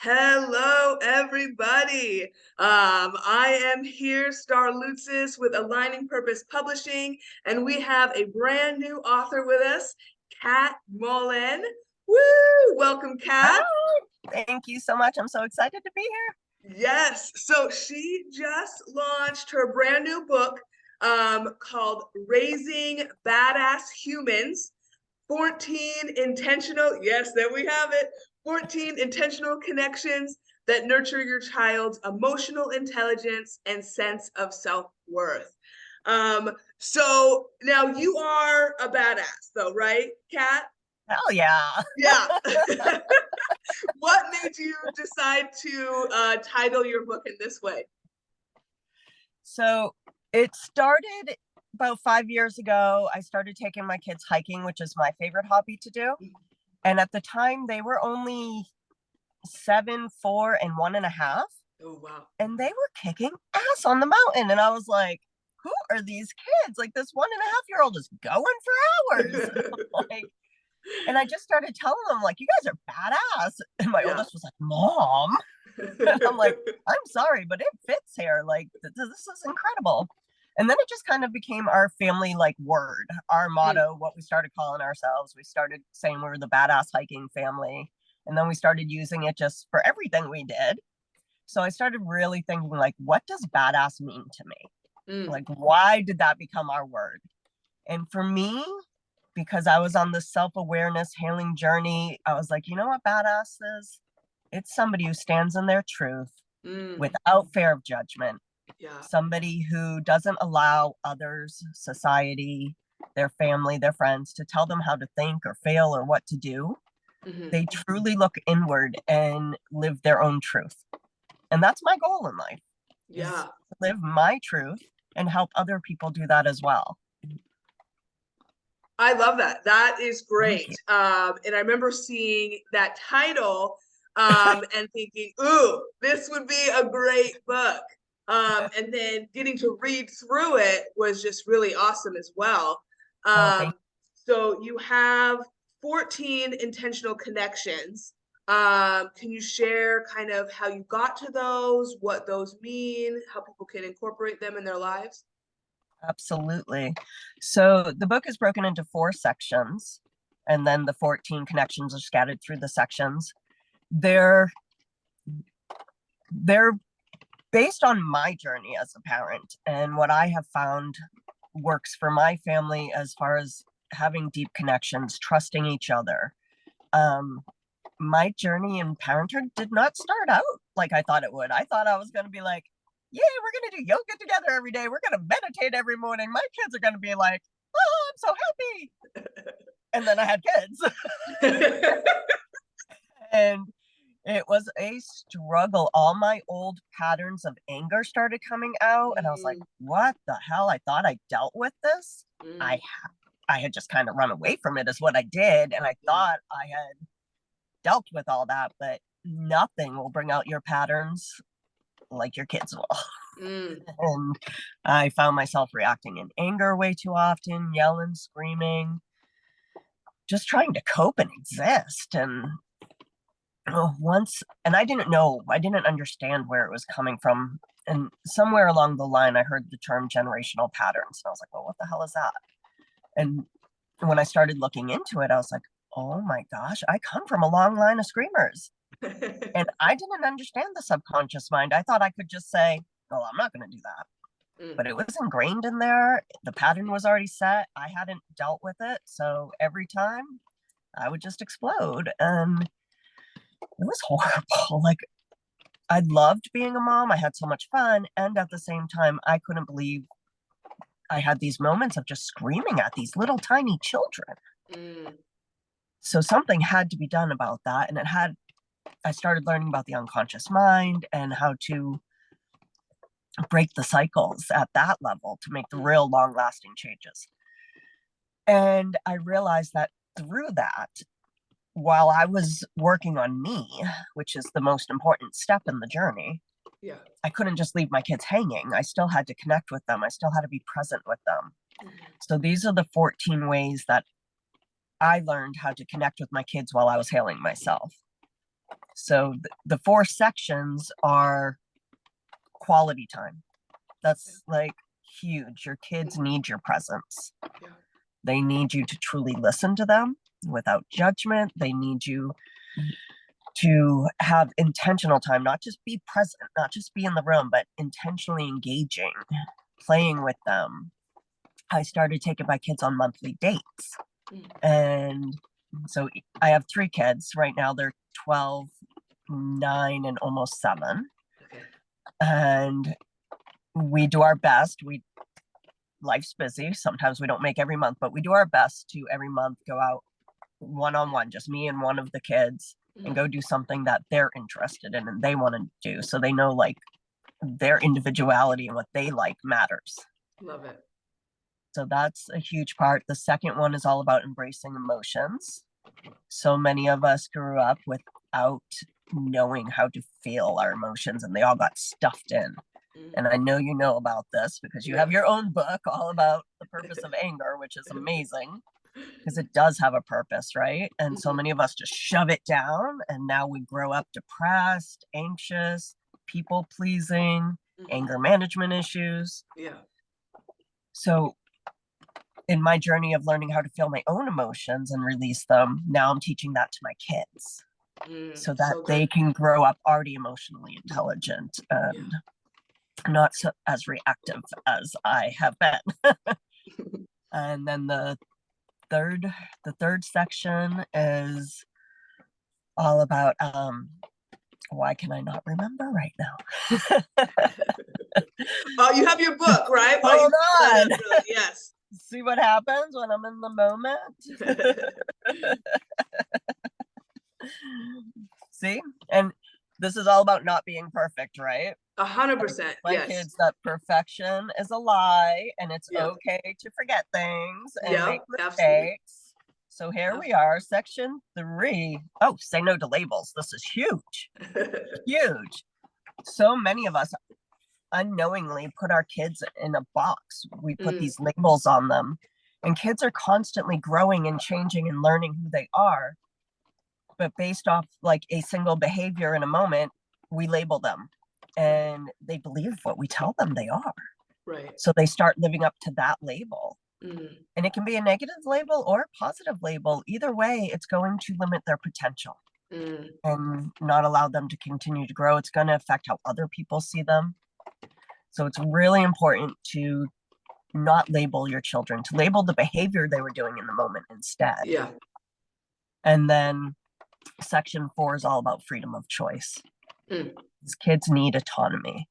Hello, everybody. I am here, Star Lutzis, with Aligning Purpose Publishing, and we have a brand new author with us, Kat Mullin. Woo! Welcome, Kat. Hi, thank you so much. I'm so excited to be here. Yes. So she just launched her brand new book called Raising Badass Humans. 14 intentional, yes, there we have it. 14 intentional connections that nurture your child's emotional intelligence and sense of self-worth. So now you are a badass though, right, Kat? Hell yeah. Yeah. What made you decide to title your book in this way? So it started about 5 years ago. I started taking my kids hiking, which is my favorite hobby to do. And at the time, they were only 7, 4, and 1.5. Oh, wow. And they were kicking ass on the mountain. And I was like, who are these kids? Like, this 1.5-year-old is going for hours. And I just started telling them, like, you guys are badass. And my oldest was like, Mom. And I'm like, I'm sorry, but it fits here. Like, this is incredible. And then it just kind of became our family like word, our motto, what we started calling ourselves. We started saying we were the badass hiking family. And then we started using it just for everything we did. So I started really thinking, like, what does badass mean to me? Like, why did that become our word? And for me, because I was on this self-awareness healing journey, I was like, you know what badass is? It's somebody who stands in their truth without fear of judgment. Yeah. Somebody who doesn't allow others, society, their family, their friends to tell them how to think or feel or what to do. They truly look inward and live their own truth. And that's my goal in life. Yeah. To live my truth and help other people do that as well. I love that. That is great. And I remember seeing that title and thinking, ooh, this would be a great book. And then getting to read through it was just really awesome as well. So you have 14 intentional connections. Can you share kind of how you got to those, what those mean, how people can incorporate them in their lives? Absolutely. So the book is broken into 4 sections, and then the 14 connections are scattered through the sections. They're based on my journey as a parent and what I have found works for my family as far as having deep connections, trusting each other. My journey in parenthood did not start out like I thought it would. I thought I was going to be like, yay, we're going to do yoga together every day. We're going to meditate every morning. My kids are going to be like, oh, I'm so happy. And then I had kids. And it was a struggle. All my old patterns of anger started coming out. And I was like, what the hell? I thought I dealt with this. I had just kind of run away from it is what I did. And I thought I had dealt with all that, but nothing will bring out your patterns like your kids will. And I found myself reacting in anger way too often, yelling, screaming, just trying to cope and exist. And I didn't understand where it was coming from. And somewhere along the line, I heard the term generational patterns. And I was like, well, what the hell is that? And when I started looking into it, I was like, oh my gosh, I come from a long line of screamers. And I didn't understand the subconscious mind. I thought I could just say, oh, I'm not going to do that. But it was ingrained in there. The pattern was already set. I hadn't dealt with it. So every time I would just explode. And it was horrible. Like, I loved being a mom. I had so much fun. And at the same time, I couldn't believe I had these moments of just screaming at these little tiny children. So something had to be done about that. And I started learning about the unconscious mind and how to break the cycles at that level to make the real long lasting changes. And I realized that through that, while I was working on me, which is the most important step in the journey, I couldn't just leave my kids hanging. I still had to connect with them. I still had to be present with them. So these are the 14 ways that I learned how to connect with my kids while I was healing myself. So the 4 sections are quality time. That's like huge. Your kids need your presence. Yeah. They need you to truly listen to them without judgment. They need you to have intentional time, not just be present, not just be in the room, but intentionally engaging, playing with them. I started taking my kids on monthly dates. And so I have 3 kids right now. They're 12, 9, and almost 7. Okay. And we do our best. Life's busy. Sometimes we don't make every month, but we do our best to every month go out one-on-one, just me and one of the kids, and go do something that they're interested in and they want to do. So they know like their individuality and what they like matters. Love it. So that's a huge part. The second one is all about embracing emotions. So many of us grew up without knowing how to feel our emotions, and they all got stuffed in. And I know you know about this because you have your own book all about the purpose of anger, which is amazing because it does have a purpose, right? And so many of us just shove it down, and now we grow up depressed, anxious, people pleasing, anger management issues. Yeah. So in my journey of learning how to feel my own emotions and release them, now I'm teaching that to my kids so that they can grow up already emotionally intelligent and not so as reactive as I have been. And then the third section is all about why can I not remember right now? Oh, you have your book, right? Hold on. Yes. See what happens when I'm in the moment. See, and this is all about not being perfect, right? 100%. My Yes. kids, that perfection is a lie, and it's okay to forget things and make mistakes. Absolutely. So here we are, section 3. Oh, say no to labels. This is huge. Huge. So many of us unknowingly put our kids in a box. We put these labels on them, and kids are constantly growing and changing and learning who they are. But based off like a single behavior in a moment, we label them, and they believe what we tell them they are. Right. So they start living up to that label. And it can be a negative label or a positive label. Either way, it's going to limit their potential and not allow them to continue to grow. It's going to affect how other people see them. So it's really important to not label your children, to label the behavior they were doing in the moment instead. Yeah. And then section 4 is all about freedom of choice. These kids need autonomy.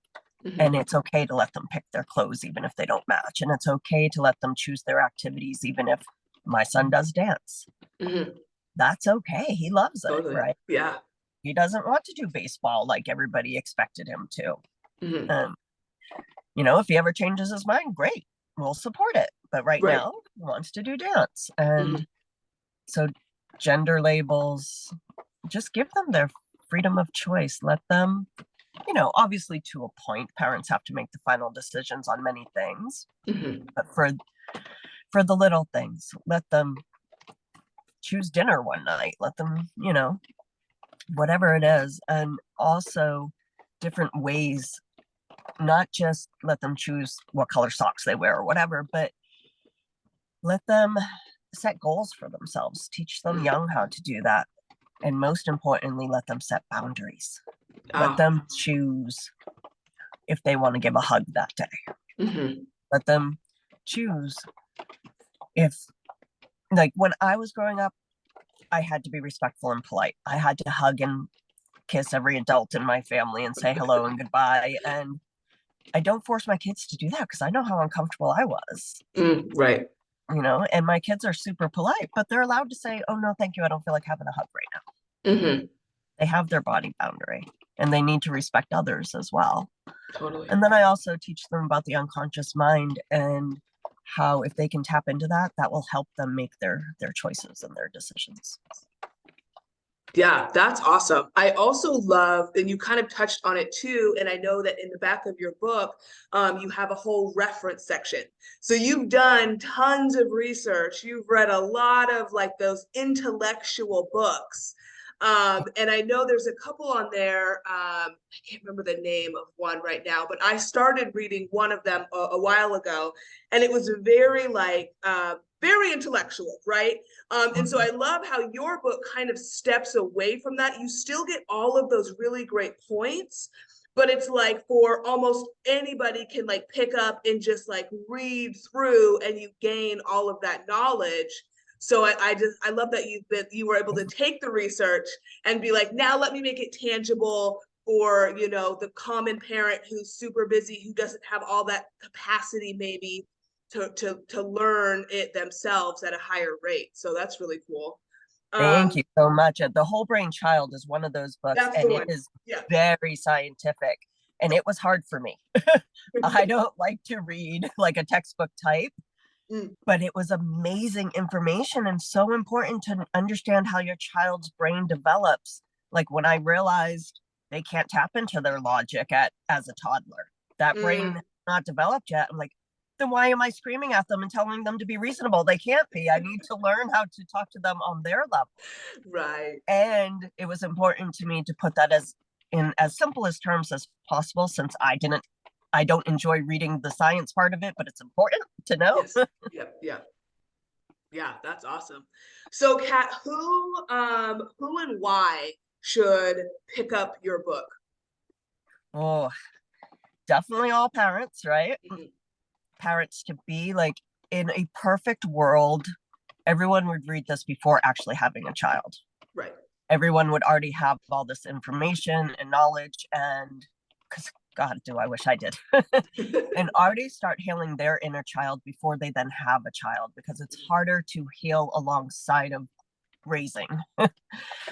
And it's okay to let them pick their clothes even if they don't match. And it's okay to let them choose their activities even if my son does dance. That's okay. He loves it, right? Yeah. He doesn't want to do baseball like everybody expected him to. You know, if he ever changes his mind, great. We'll support it. But right now, he wants to do dance. And so gender labels, just give them their freedom of choice. Let them, you know, obviously to a point, parents have to make the final decisions on many things. But for the little things, let them choose dinner one night. Let them, you know, whatever it is. And also different ways, not just let them choose what color socks they wear or whatever, but let them set goals for themselves. Teach them young how to do that. And most importantly, let them set boundaries. Let them choose if they want to give a hug that day. Let them choose if, like when I was growing up, I had to be respectful and polite. I had to hug and kiss every adult in my family and say hello and goodbye. And I don't force my kids to do that because I know how uncomfortable I was. Right. You know, and my kids are super polite, but they're allowed to say, oh, no, thank you. I don't feel like having a hug right now. They have their body boundary and they need to respect others as well. Totally. And then I also teach them about the unconscious mind and how if they can tap into that, that will help them make their choices and their decisions. Yeah, that's awesome. I also love, and you kind of touched on it too, and I know that in the back of your book, you have a whole reference section. So you've done tons of research. You've read a lot of like those intellectual books. And I know there's a couple on there. I can't remember the name of one right now, but I started reading one of them a while ago, and it was very like very intellectual, right? And so I love how your book kind of steps away from that. You still get all of those really great points, but it's like for almost anybody can like pick up and just like read through and you gain all of that knowledge. So I love that you were able to take the research and be like, now let me make it tangible for, you know, the common parent who's super busy, who doesn't have all that capacity maybe to learn it themselves at a higher rate. So that's really cool. Thank you so much. The Whole Brain Child is one of those books, That's the and it one. is Yeah. very scientific, and it was hard for me. I don't like to read like a textbook type, but it was amazing information and so important to understand how your child's brain develops. Like when I realized they can't tap into their logic as a toddler, that brain is not developed yet. I'm like, then why am I screaming at them and telling them to be reasonable? They can't be. I need to learn how to talk to them on their level. Right. And it was important to me to put that in as simple as terms as possible, since I don't enjoy reading the science part of it, but it's important to know. Yes. Yep. Yeah. Yeah, that's awesome. So Kat, who and why should pick up your book? Oh, definitely all parents, right? Mm-hmm. Parents to be like, in a perfect world, everyone would read this before actually having a child. Right. Everyone would already have all this information and knowledge, and because God, do I wish I did. And already start healing their inner child before they then have a child, because it's harder to heal alongside of raising.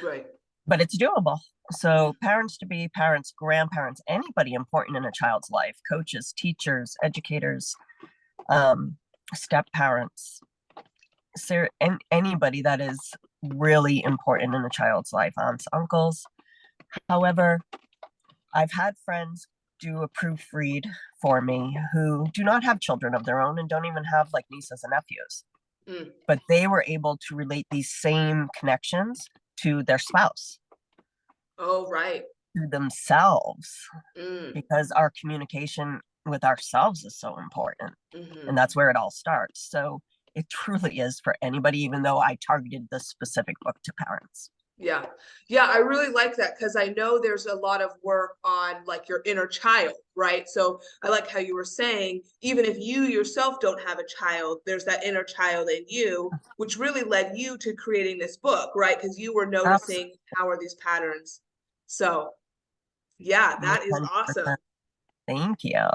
Right. But it's doable. So parents to be, parents, grandparents, anybody important in a child's life, coaches, teachers, educators, step parents, and anybody that is really important in a child's life, aunts, uncles. However, I've had friends do a proofread for me who do not have children of their own and don't even have like nieces and nephews. But they were able to relate these same connections to their spouse. Oh, right. To themselves, because our communication with ourselves is so important. And that's where it all starts. So it truly is for anybody, even though I targeted this specific book to parents. Yeah. Yeah, I really like that, because I know there's a lot of work on like your inner child, right? So I like how you were saying, even if you yourself don't have a child, there's that inner child in you, which really led you to creating this book, right? Because you were noticing how are these patterns. So yeah, that is 100%. awesome. Thank you.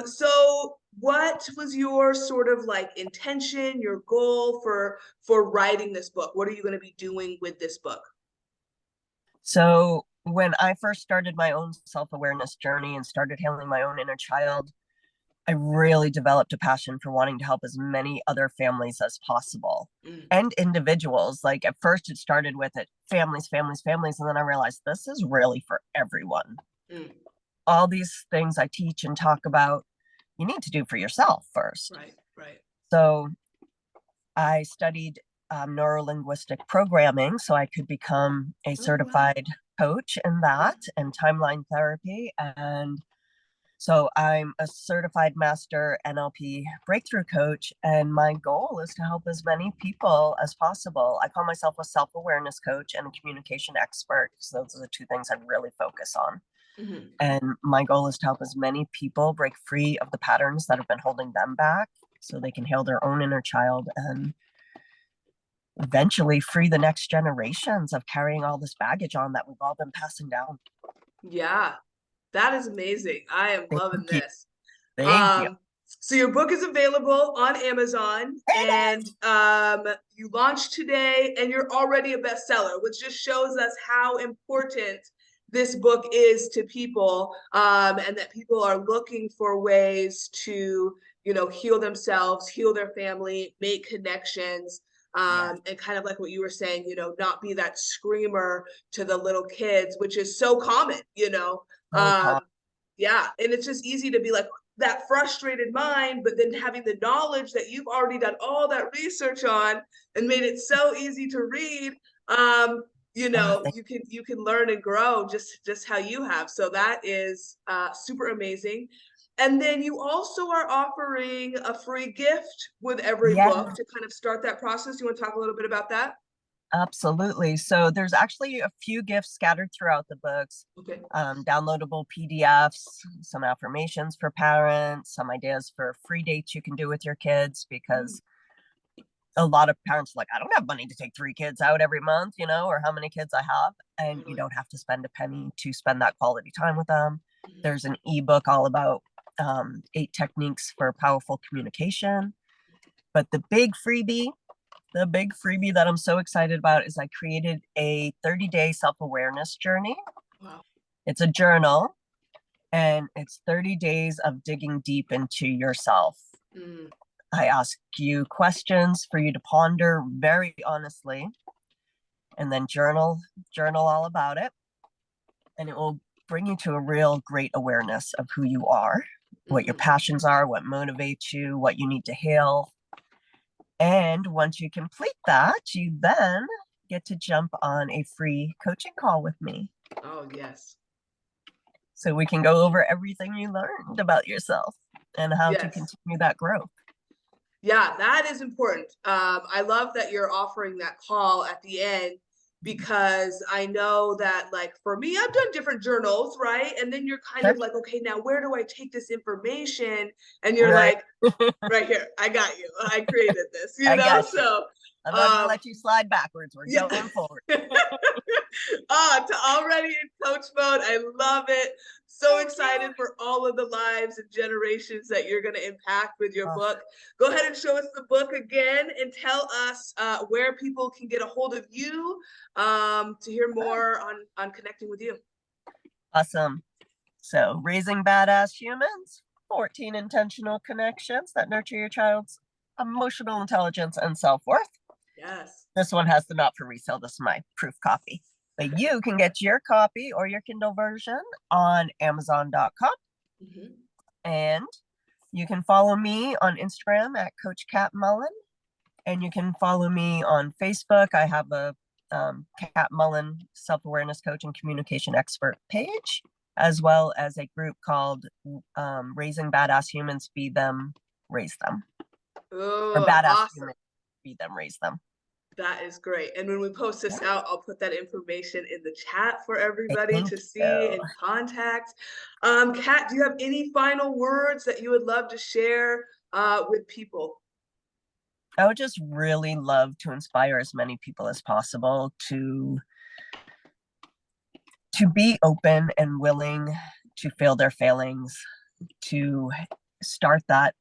So what was your sort of like intention, your goal for writing this book? What are you going to be doing with this book? So when I first started my own self-awareness journey and started healing my own inner child, I really developed a passion for wanting to help as many other families as possible and individuals. Like at first it started with families. And then I realized this is really for everyone. All these things I teach and talk about, you need to do for yourself first. Right, right. So I studied neuro-linguistic programming so I could become a certified coach in that, and timeline therapy. And so I'm a certified master NLP breakthrough coach, and my goal is to help as many people as possible. I call myself a self-awareness coach and a communication expert, because those are the two things I really focus on. And my goal is to help as many people break free of the patterns that have been holding them back so they can heal their own inner child and eventually free the next generations of carrying all this baggage on that we've all been passing down. Yeah, that is amazing. I am loving this. Thank you. So your book is available on Amazon, and you launched today, and you're already a bestseller, which just shows us how important this book is to people, and that people are looking for ways to, you know, heal themselves, heal their family, make connections, and kind of like what you were saying, you know, not be that screamer to the little kids, which is so common, you know. Yeah, and it's just easy to be like that frustrated mind, but then having the knowledge that you've already done all that research on and made it so easy to read, you Oh, know, you can learn and grow just how you have. So that is super amazing. And then you also are offering a free gift with every yeah, book to kind of start that process. You want to talk a little bit about that? absolutely. So there's actually a few gifts scattered throughout the books, Okay. downloadable PDFs, some affirmations for parents, some ideas for free dates you can do with your kids, because a lot of parents are like, I don't have money to take 3 kids out every month, or how many kids I have. And you Totally. don't have to spend a penny to spend that quality time with them. Mhm. There's an ebook all about 8 techniques for powerful communication. But the big freebie that I'm so excited about is I created a 30-day self-awareness journey. Wow. It's a journal, and it's 30 days of digging deep into yourself. Mm. I ask you questions for you to ponder very honestly, and then journal all about it. And it will bring you to a real great awareness of who you are, what your Mhm. passions are, what motivates you, what you need to heal. And once you complete that, you then get to jump on a free coaching call with me. Oh, yes. So we can go over everything you learned about yourself and how to Yes. continue that growth. Yeah, that is important. I love that you're offering that call at the end because I know that, like, for me, I've done different journals, right? And then you're kind Sure. of like, okay, now where do I take this information? And you're Right. like, right here, I got you. I created this, I got you. So, I'm not going to um, let you slide backwards. We're yeah. going forward. To already in coach mode. I love it. So Thank you. excited for all of the lives and generations that you're going to impact with your Oh, book. Go ahead and show us the book again and tell us where people can get a hold of you to hear more on connecting with you. awesome. So, Raising Badass Humans, 14 intentional connections that nurture your child's emotional intelligence and self worth. Yes. This one has the not for resale. This is my proof copy. But you can get your copy or your Kindle version on Amazon.com. Mm-hmm. And you can follow me on Instagram at Coach Kat Mullin. And you can follow me on Facebook. I have a Kat Mullin self awareness coach and communication expert page, as well as a group called Raising Badass Humans, Be Them, Raise Them. Or Oh, Badass awesome. Humans, Be Them, Raise Them. That is great. And when we post this Yeah. out, I'll put that information in the chat for everybody Thank to see you. and contact. Kat, do you have any final words that you would love to share with people? I would just really love to inspire as many people as possible to be open and willing to feel their failings, to start that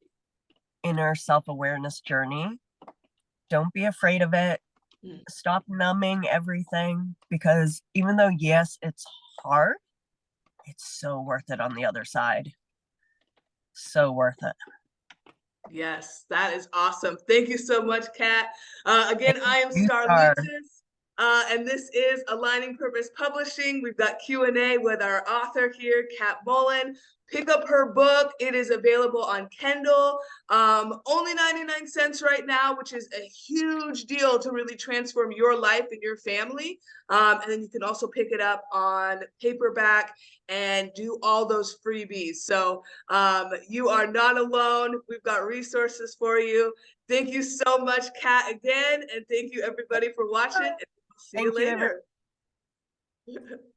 inner self-awareness journey. Don't be afraid of it. Mm. Stop numbing everything, because even though, yes, it's hard, it's so worth it on the other side. So worth it. Yes, that is awesome. Thank you so much, Kat. Again, Thank I am you, Star. Starlitis, and this is Aligning Purpose Publishing. We've got Q&A with our author here, Kat Mullin. Pick up her book. It is available on Kindle. Only 99 cents right now, which is a huge deal to really transform your life and your family. And then you can also pick it up on paperback and do all those freebies. So you are not alone. We've got resources for you. Thank you so much, Kat, again. And thank you, everybody, for watching. And we'll see you Thank you, everyone. later.